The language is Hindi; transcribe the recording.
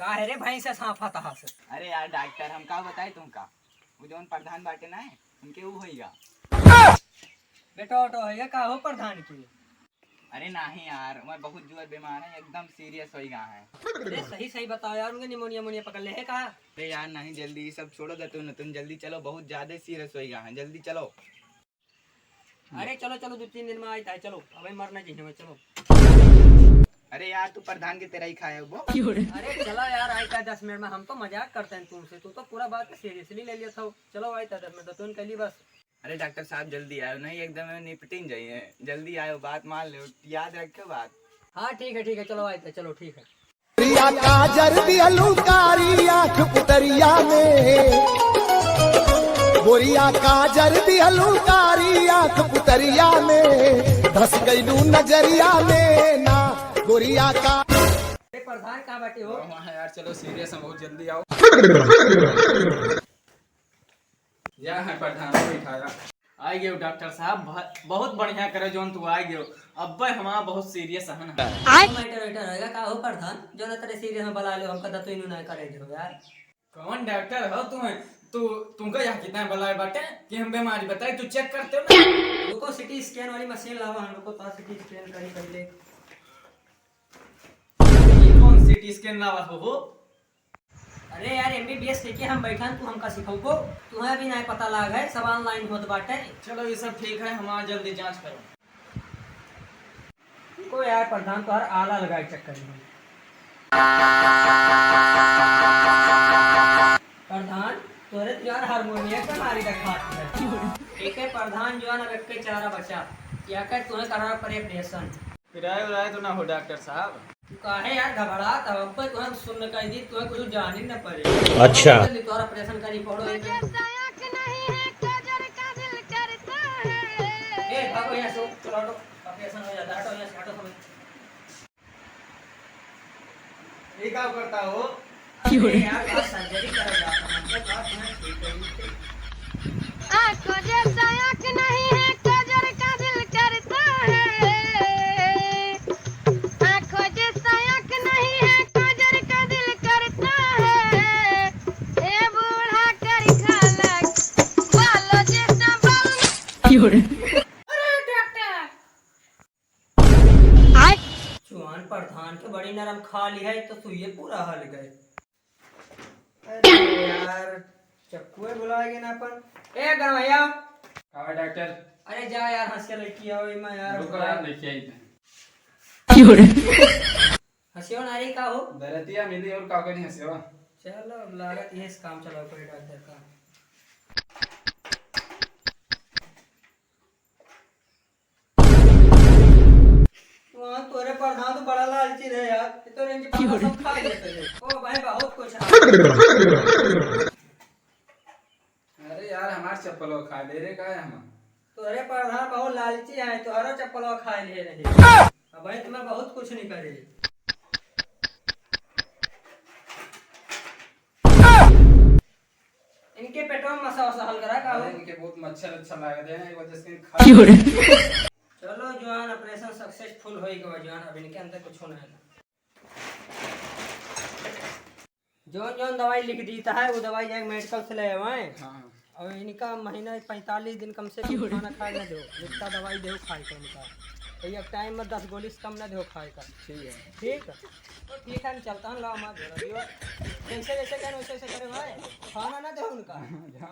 काहे रे भाई से साफा तहा से। अरे यार डॉक्टर हम का बताए तुमका, वो जौन प्रधान बाटे ना है उनके वो होइगा। बेटा ऑटो है का हो प्रधान की। अरे नहीं यार, मैं बहुत जोर बीमार है, एकदम सीरियस होइगा है। अरे सही सही बताओ यार, उनके निमोनिया मोनिया पकड़ ले है का। अरे यार नहीं, जल्दी ये सब छोड़ो तुम जल्दी चलो, बहुत ज्यादा सीरियस होइगा है, जल्दी चलो। अरे चलो चलो 2-3 दिन में आयता है, चलो अबे मरना चाहिए मैं, चलो। अरे यार तू प्रधान की तरह ही खाए वो। अरे चलो यार आयता है 10 मिनट में, हम तो मजाक करते हैं तुमसे, तू तो पूरा बात सीरियसली ले लिया था। चलो आयता है 10 मिनट, तो तुम कह ली बस। अरे डॉक्टर साहब जल्दी आयो, नहीं एकदम निपटिन जाइए, जल्दी आयो, बात मान लो, याद रखो बात। हाँ ठीक है चलो आयता है, चलो ठीक है। काजर दिहलू कारी आँख पुतरिया में, गोरिया काजर दिहलू कारी आँख पुतरिया में, धस गईलू नजरिया में ना गोरिया का। अरे प्रधान कहाँ बैठे हो। हाँ यार चलो सीरियस है, बहुत जल्दी आओ। या है प्रधान बैठाया। आ गयो डॉक्टर साहब, बहुत बढ़िया करे जोन तू आ गयो। अब हमारा बहुत सीरियस है ना। मैटर रहेगा का हो प्रधान, जो ना तेरे सीरियस में बला लो, हम कदा तो इनु ना करे दो यार। कौन डॉक्टर हो तुम्हें, तुमका यहाँ कितना बलाए बाटे कि हम बीमारी बताए, तू चेक करते हो ना। रुको सिटी स्कैन वाली मशीन लावा, हम लोग को सिटी स्कैन करी पहले। ये कौन सीटी स्कैन लावा हो। अरे यार एमबीबीएस लेके हम बैठन, तू हमका सिखाओ, तुम्हें भी नहीं पता लाग है, सब ऑनलाइन होत बाटे। चलो ये सब ठीक है, हमारा जल्दी जांच करो। को यार प्रधान तो हर आला लगाए चक्कर में। प्रधान तोरे यार हारमोनियम का मारी का खात है। ठीक है प्रधान, जो है ना के चारा बचा क्या कर, तुम्हें करना पड़े ऑपरेशन। किराए उराए तो ना हो डॉक्टर साहब। तू काहे यार घबरा, तब पे तुम्हें सुन कर दी, तुम्हें कुछ जान ही न पड़े। अच्छा तोरा ऑपरेशन करी पड़ो। ए भागो यहाँ से, चलो हटो, ऑपरेशन हो जाता है, हटो यहाँ से, हटो समय। ये क्या करता हो। यार बात सर्जरी करा जाता है, मतलब बात तुम्हें ठीक है। आँखों जैसा आँख नहीं है, काजर का दिल करता है। आँखों जैसा आँख नहीं है, काजर का दिल करता है। ये बूढ़ा कर खालक बालों जैसा बाल। चुहान प्रधान के बड़ी नरम खा ली है, तो तू ये पूरा हल गए। अरे यार चक्कुए बुलाएंगे ना अपन। ए गणवैया, कहा डॉक्टर। अरे जा यार, हंसिया लड़की आओ मैं यार। रुको यार, देखिए आई हंसियो नारी का हो। दरतिया मिली और काका नहीं हंसे हो। चलो अब लागत ये काम चलाओ कोई डॉक्टर का। वहाँ तोरे प्रधान तो बड़ा लालची रहे यार, तो रेंज पापा सब खा लेते थे। ओ भाई बहुत कुछ है। अरे यार हमार चप्पल वो खा ले रे, का है हम। तोरे प्रधान बहुत लालची है, तोहरो चप्पल खा ले रहे। अब भाई तुम्हें बहुत कुछ नहीं करे। इनके पेटों में मसा वसा हल करा का हो। इनके बहुत मच्छर अच्छा लग रहे हैं, एक वजह से खा। चलो जवान ऑपरेशन सक्सेसफुल हो गया जवान, अब इनके अंदर कुछ होना है। जो जो दवाई लिख देता है वो दवाई एक मेडिकल से ले आए। हाँ और इनका महीना 45 दिन कम से कम खाना खाए न दो, जितना दवाई दो खाए का इनका। तो एक टाइम में 10 गोली से कम न दो खाए का। ठीक है। ठीक है तो ठीक है, मैं चलता हूँ। लाओ मत जैसे जैसे करें वैसे वैसे करें भाई, खाना ना दो उनका।